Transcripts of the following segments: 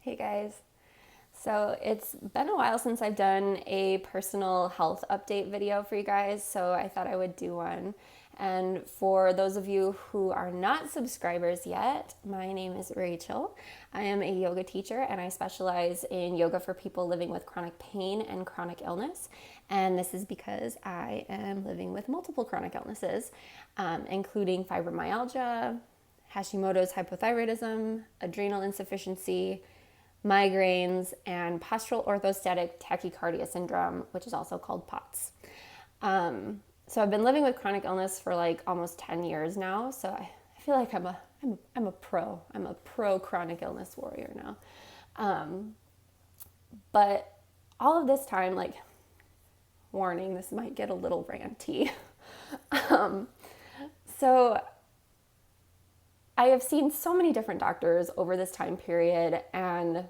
Hey guys. So it's been a while since I've done a personal health update video for you guys, so I thought I would do one. And for those of you who are not subscribers yet, my name is Rachel. I am a yoga teacher and I specialize in yoga for people living with chronic pain and chronic illness. And this is because I am living with multiple chronic illnesses, including fibromyalgia, Hashimoto's hypothyroidism, adrenal insufficiency, migraines, and postural orthostatic tachycardia syndrome, which is also called POTS. So I've been living with chronic illness for like almost 10 years now. So I feel like I'm a pro chronic illness warrior now. But all of this time, like, warning, this might get a little ranty. So I have seen so many different doctors over this time period, and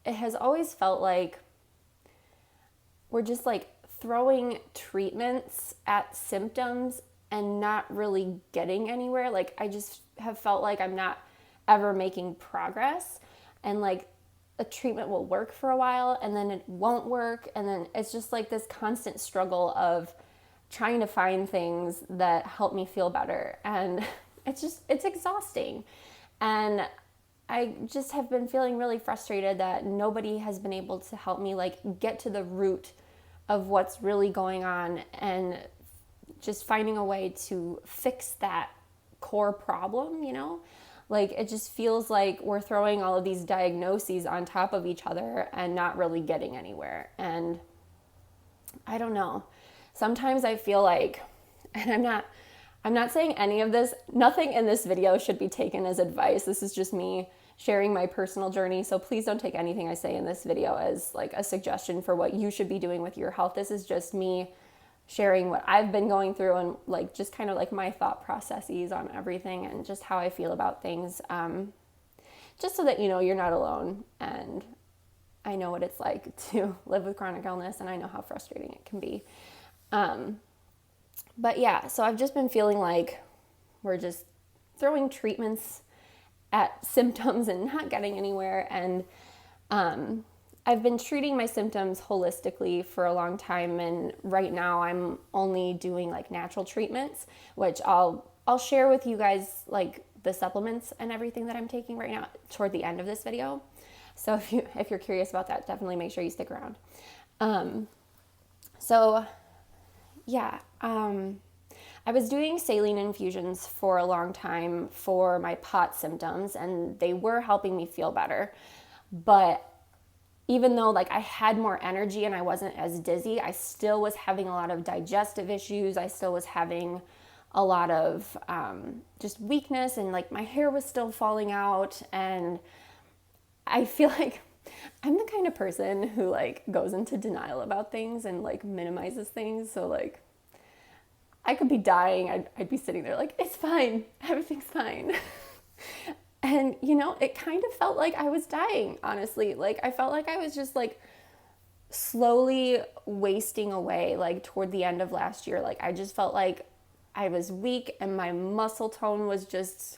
it has always felt like we're just like throwing treatments at symptoms and not really getting anywhere. Like, I just have felt like I'm not ever making progress, and like a treatment will work for a while and then it won't work, and then it's just like this constant struggle of trying to find things that help me feel better, and it's exhausting. And I just have been feeling really frustrated that nobody has been able to help me like get to the root of what's really going on and just finding a way to fix that core problem, you know? Like, it just feels like we're throwing all of these diagnoses on top of each other and not really getting anywhere. And I don't know. Sometimes I feel like, and I'm not saying any of this, nothing in this video should be taken as advice. This is just me sharing my personal journey. So please don't take anything I say in this video as like a suggestion for what you should be doing with your health. This is just me sharing what I've been going through and like just kind of like my thought processes on everything and just how I feel about things. Just so that you know you're not alone, and I know what it's like to live with chronic illness, and I know how frustrating it can be. But yeah, so I've just been feeling like we're just throwing treatments at symptoms and not getting anywhere. And I've been treating my symptoms holistically for a long time. And right now I'm only doing like natural treatments, which I'll share with you guys like the supplements and everything that I'm taking right now toward the end of this video. So if you're curious about that, definitely make sure you stick around. I was doing saline infusions for a long time for my POTS symptoms, and they were helping me feel better. But even though like I had more energy and I wasn't as dizzy, I still was having a lot of digestive issues. I still was having a lot of just weakness, and like my hair was still falling out. And I feel like I'm the kind of person who like goes into denial about things and like minimizes things. So like I could be dying. I'd be sitting there like, it's fine. Everything's fine. And you know, it kind of felt like I was dying, honestly. Like I felt like I was just like slowly wasting away, like toward the end of last year. Like I just felt like I was weak and my muscle tone was just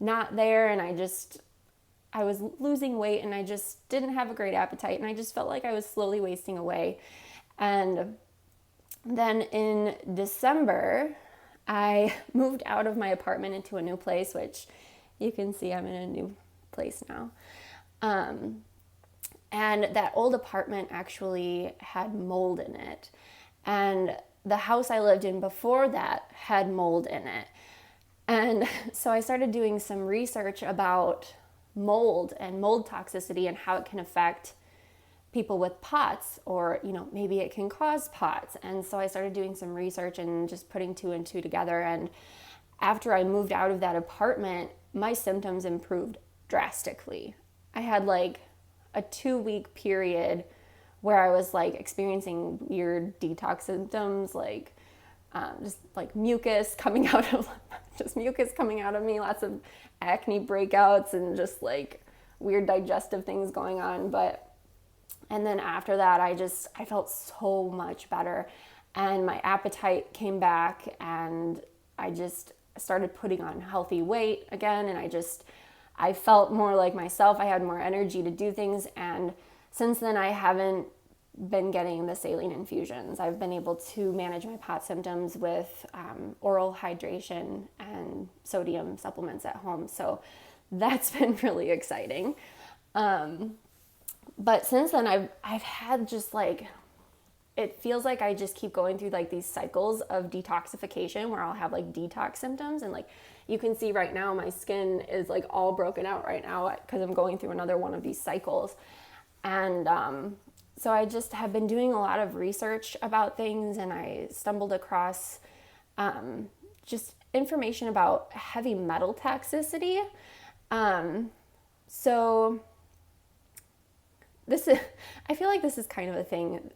not there, and I was losing weight and I just didn't have a great appetite, and I just felt like I was slowly wasting away. And then in December, I moved out of my apartment into a new place, which you can see I'm in a new place now. And that old apartment actually had mold in it. And the house I lived in before that had mold in it. And so I started doing some research about mold and mold toxicity and how it can affect people with POTS, or, you know, maybe it can cause POTS. And so I started doing some research and just putting two and two together. And after I moved out of that apartment, my symptoms improved drastically. I had like a 2-week period where I was like experiencing weird detox symptoms, like just like mucus coming out of me, lots of acne breakouts and just like weird digestive things going on. And then after that, I felt so much better, and my appetite came back, and I just started putting on healthy weight again. And I felt more like myself. I had more energy to do things. And since then, I haven't been getting the saline infusions. I've been able to manage my pot symptoms with oral hydration and sodium supplements at home. So that's been really exciting. But since then, I've had just like, it feels like I just keep going through like these cycles of detoxification where I'll have like detox symptoms. And like you can see right now, my skin is like all broken out right now because I'm going through another one of these cycles. And so I just have been doing a lot of research about things, and I stumbled across just information about heavy metal toxicity. So this is, I feel like this is kind of a thing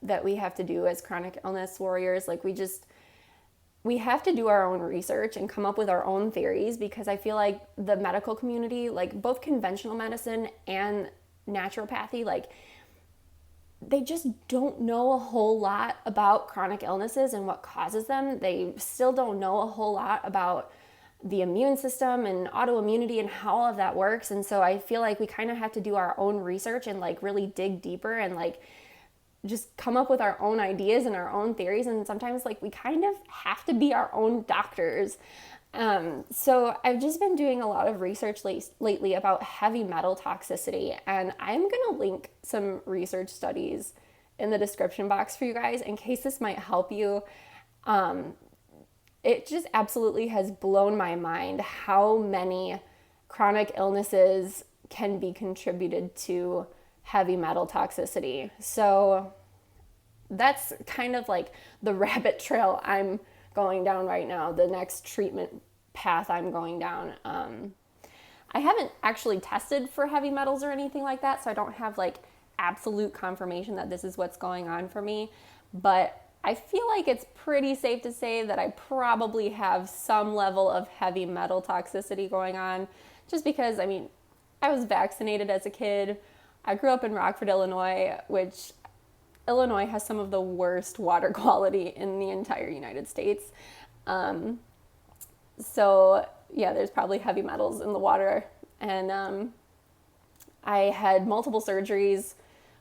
that we have to do as chronic illness warriors. Like we have to do our own research and come up with our own theories, because I feel like the medical community, like both conventional medicine and naturopathy, like they just don't know a whole lot about chronic illnesses and what causes them. They still don't know a whole lot about the immune system and autoimmunity and how all of that works. And so I feel like we kind of have to do our own research and like really dig deeper and like just come up with our own ideas and our own theories. And sometimes like we kind of have to be our own doctors. So I've just been doing a lot of research lately about heavy metal toxicity, and I'm going to link some research studies in the description box for you guys in case this might help you. It just absolutely has blown my mind how many chronic illnesses can be contributed to heavy metal toxicity. So that's kind of like the rabbit trail I'm going down right now, the next treatment path I'm going down. I haven't actually tested for heavy metals or anything like that, so I don't have like absolute confirmation that this is what's going on for me, but I feel like it's pretty safe to say that I probably have some level of heavy metal toxicity going on, just because, I mean, I was vaccinated as a kid. I grew up in Rockford, Illinois, which Illinois has some of the worst water quality in the entire United States. So yeah, there's probably heavy metals in the water. And I had multiple surgeries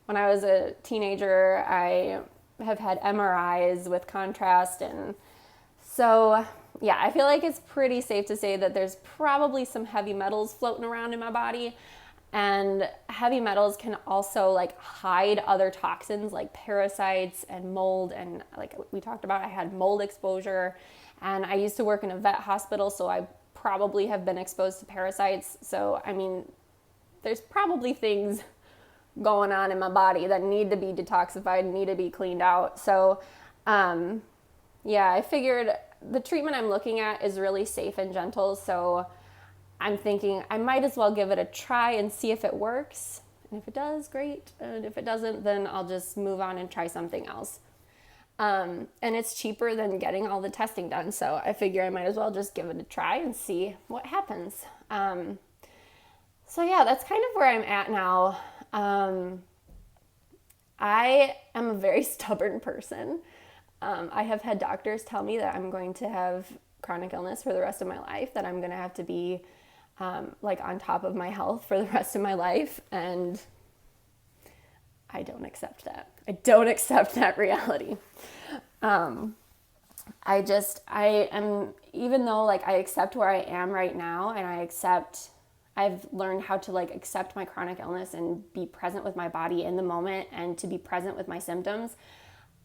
when I was a teenager. I have had MRIs with contrast. And so yeah, I feel like it's pretty safe to say that there's probably some heavy metals floating around in my body. And heavy metals can also like hide other toxins like parasites and mold. And like we talked about, I had mold exposure, and I used to work in a vet hospital, so I probably have been exposed to parasites. So, I mean, there's probably things going on in my body that need to be detoxified, need to be cleaned out. So, yeah, I figured the treatment I'm looking at is really safe and gentle. So I'm thinking I might as well give it a try and see if it works. And if it does, great. And if it doesn't, then I'll just move on and try something else. And it's cheaper than getting all the testing done. So I figure I might as well just give it a try and see what happens. So yeah, that's kind of where I'm at now. I am a very stubborn person. I have had doctors tell me that I'm going to have chronic illness for the rest of my life, that I'm going to have to be like on top of my health for the rest of my life. And I don't accept that. I don't accept that reality. I am, even though like I accept where I am right now, and I've learned how to like accept my chronic illness and be present with my body in the moment and to be present with my symptoms.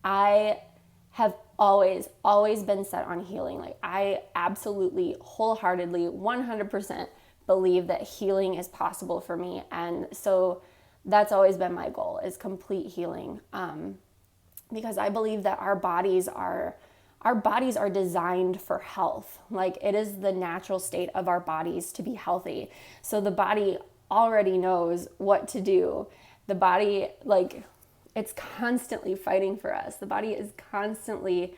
I have always been set on healing. Like I absolutely, wholeheartedly, 100% believe that healing is possible for me. And so that's always been my goal, is complete healing. Because I believe that our bodies are designed for health. Like it is the natural state of our bodies to be healthy. So the body already knows what to do. The body, like, it's constantly fighting for us. The body is constantly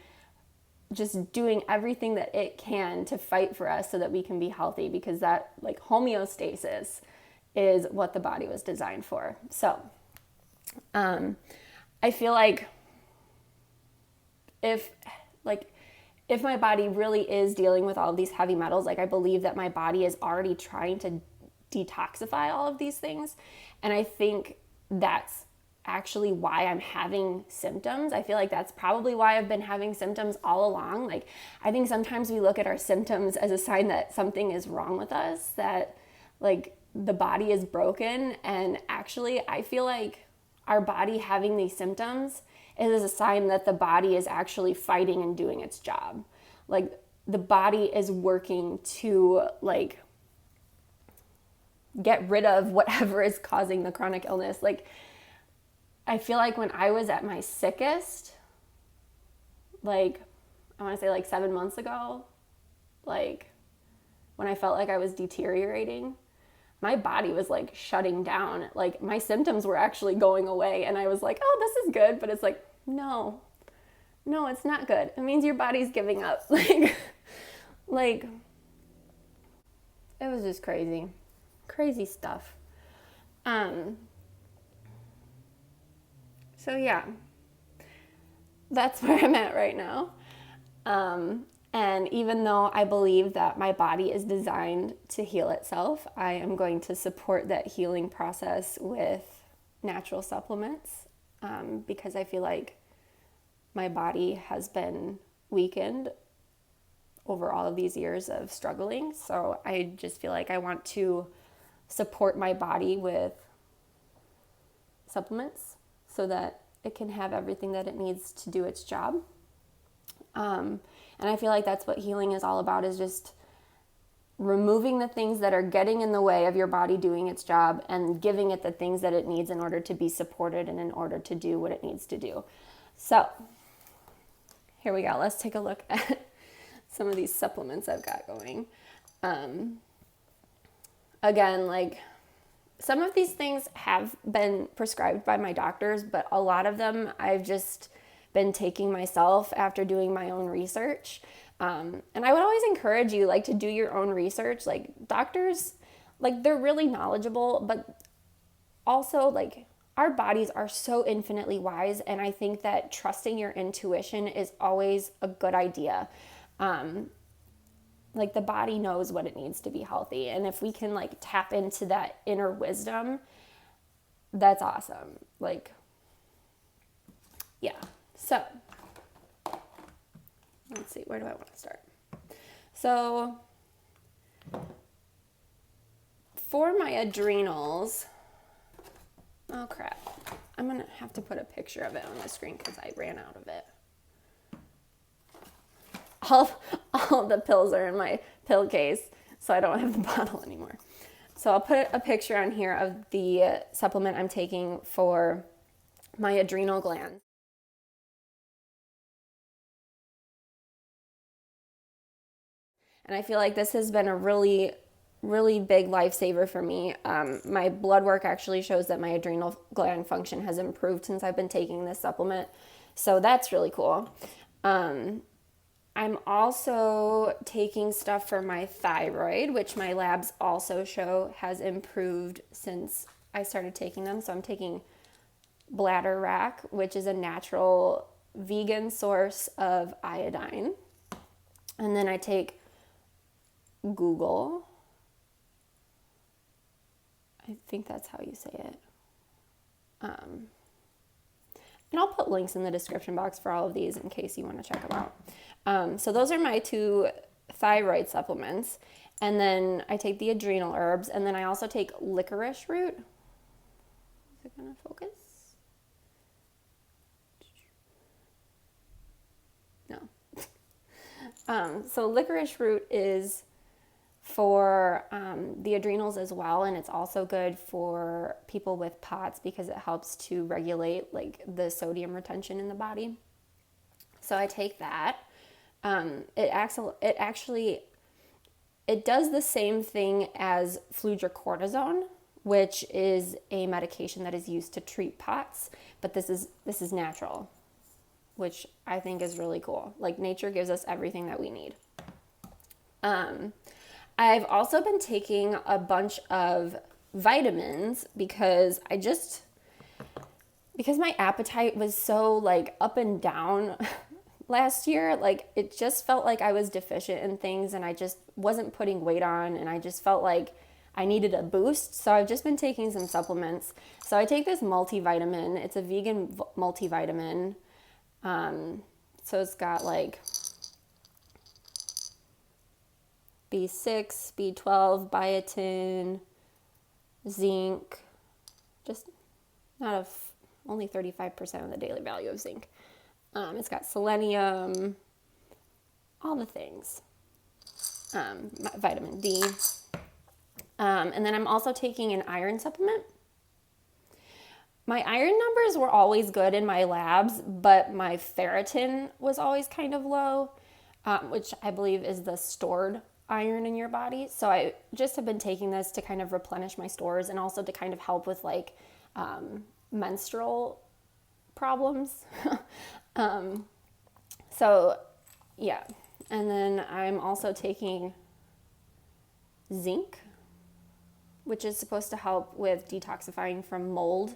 just doing everything that it can to fight for us so that we can be healthy, because that like homeostasis is what the body was designed for. So I feel like if my body really is dealing with all of these heavy metals, like I believe that my body is already trying to detoxify all of these things. And I think that's actually why I'm having symptoms. I feel like that's probably why I've been having symptoms all along. Like, I think sometimes we look at our symptoms as a sign that something is wrong with us, that like the body is broken. And actually, I feel like our body having these symptoms is a sign that the body is actually fighting and doing its job. Like, the body is working to like get rid of whatever is causing the chronic illness. Like, I feel like when I was at my sickest, like, I want to say like 7 months ago, like when I felt like I was deteriorating, my body was like shutting down. Like, my symptoms were actually going away, and I was like, oh, this is good. But it's like, no, it's not good. It means your body's giving up. Like, it was just crazy stuff. So yeah, that's where I'm at right now. And even though I believe that my body is designed to heal itself, I am going to support that healing process with natural supplements, because I feel like my body has been weakened over all of these years of struggling. So I just feel like I want to support my body with supplements so that it can have everything that it needs to do its job. And I feel like that's what healing is all about, is just removing the things that are getting in the way of your body doing its job and giving it the things that it needs in order to be supported and in order to do what it needs to do. So here we go. Let's take a look at some of these supplements I've got going. Again, like, some of these things have been prescribed by my doctors, but a lot of them I've just been taking myself after doing my own research. And I would always encourage you, like, to do your own research. Like, doctors, like, they're really knowledgeable, but also, like, our bodies are so infinitely wise. And I think that trusting your intuition is always a good idea. Like, the body knows what it needs to be healthy. And if we can, like, tap into that inner wisdom, that's awesome. Like, yeah. So, let's see, where do I want to start? So, for my adrenals, oh crap, I'm going to have to put a picture of it on the screen because I ran out of it. All the pills are in my pill case, so I don't have the bottle anymore. So I'll put a picture on here of the supplement I'm taking for my adrenal glands. And I feel like this has been a really, really big lifesaver for me. My blood work actually shows that my adrenal gland function has improved since I've been taking this supplement. So that's really cool. I'm also taking stuff for my thyroid, which my labs also show has improved since I started taking them. So I'm taking Bladder Rack, which is a natural vegan source of iodine. And then I take Google. I think that's how you say it. And I'll put links in the description box for all of these in case you want to check them out. So those are my 2 thyroid supplements. And then I take the adrenal herbs. And then I also take licorice root. Is it going to focus? No. So licorice root is for the adrenals as well, and it's also good for people with POTS because it helps to regulate like the sodium retention in the body. So I take that. It does the same thing as fludrocortisone, which is a medication that is used to treat POTS, but this is natural, which I think is really cool. Like, nature gives us everything that we need. I've also been taking a bunch of vitamins because my appetite was so like up and down last year. Like, it just felt like I was deficient in things and I just wasn't putting weight on, and I just felt like I needed a boost, so I've just been taking some supplements. So I take this multivitamin. It's a vegan multivitamin. So it's got like B6, B12, biotin, zinc, just not of only 35% of the daily value of zinc. It's got selenium, all the things, vitamin D. And then I'm also taking an iron supplement. My iron numbers were always good in my labs, but my ferritin was always kind of low, which I believe is the stored iron in your body. So I just have been taking this to kind of replenish my stores and also to kind of help with like menstrual problems. So yeah. And then I'm also taking zinc, which is supposed to help with detoxifying from mold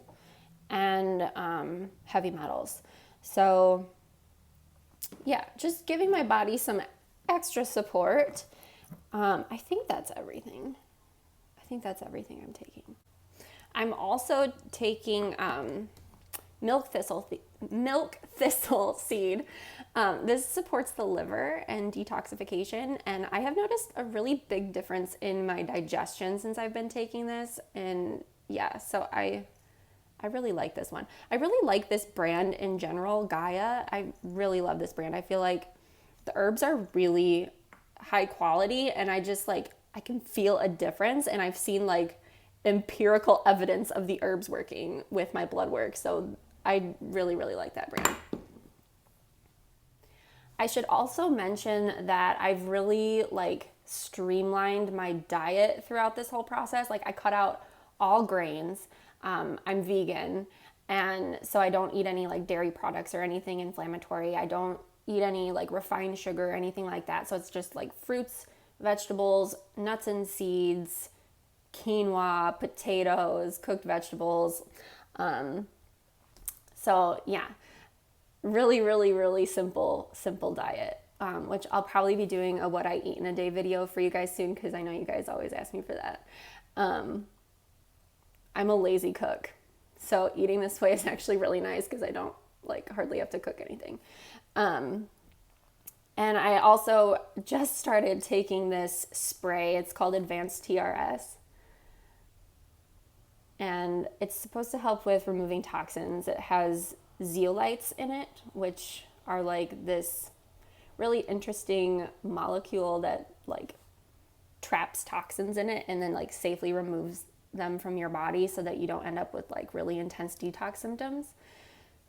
and heavy metals. So yeah, just giving my body some extra support. I think that's everything. I'm taking. I'm also taking milk thistle seed. This supports the liver and detoxification, and I have noticed a really big difference in my digestion since I've been taking this. And yeah, so I really like this one. I really like this brand in general, Gaia. I really love this brand. I feel like the herbs are really high quality, and I just like, I can feel a difference, and I've seen like empirical evidence of the herbs working with my blood work. So I really, really like that brand. I should also mention that I've really like streamlined my diet throughout this whole process. Like I cut out all grains. I'm vegan, and so I don't eat any like dairy products or anything inflammatory. I don't eat any like refined sugar or anything like that. So it's just like fruits, vegetables, nuts and seeds, quinoa, potatoes, cooked vegetables. So yeah, really, really, really simple diet, which I'll probably be doing a what I eat in a day video for you guys soon, because I know you guys always ask me for that. I'm a lazy cook, so eating this way is actually really nice because I don't like hardly have to cook anything. And I also just started taking this spray. It's called Advanced TRS. And it's supposed to help with removing toxins. It has zeolites in it, which are like this really interesting molecule that like traps toxins in it and then like safely removes them from your body so that you don't end up with like really intense detox symptoms.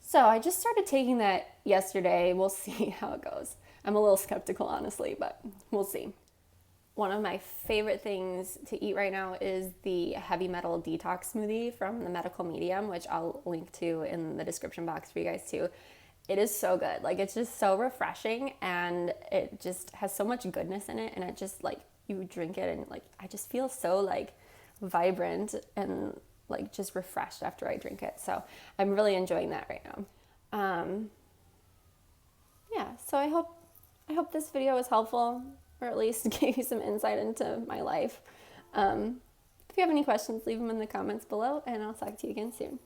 So I just started taking that yesterday. We'll see how it goes. I'm a little skeptical, honestly, but we'll see. One of my favorite things to eat right now is the heavy metal detox smoothie from the Medical Medium, which I'll link to in the description box for you guys too. It is so good. Like, it's just so refreshing, and it just has so much goodness in it. And it just like, you drink it and like, I just feel so like vibrant and like just refreshed after I drink it. So I'm really enjoying that right now. Yeah, so I hope this video was helpful, or at least gave you some insight into my life. If you have any questions, leave them in the comments below, and I'll talk to you again soon.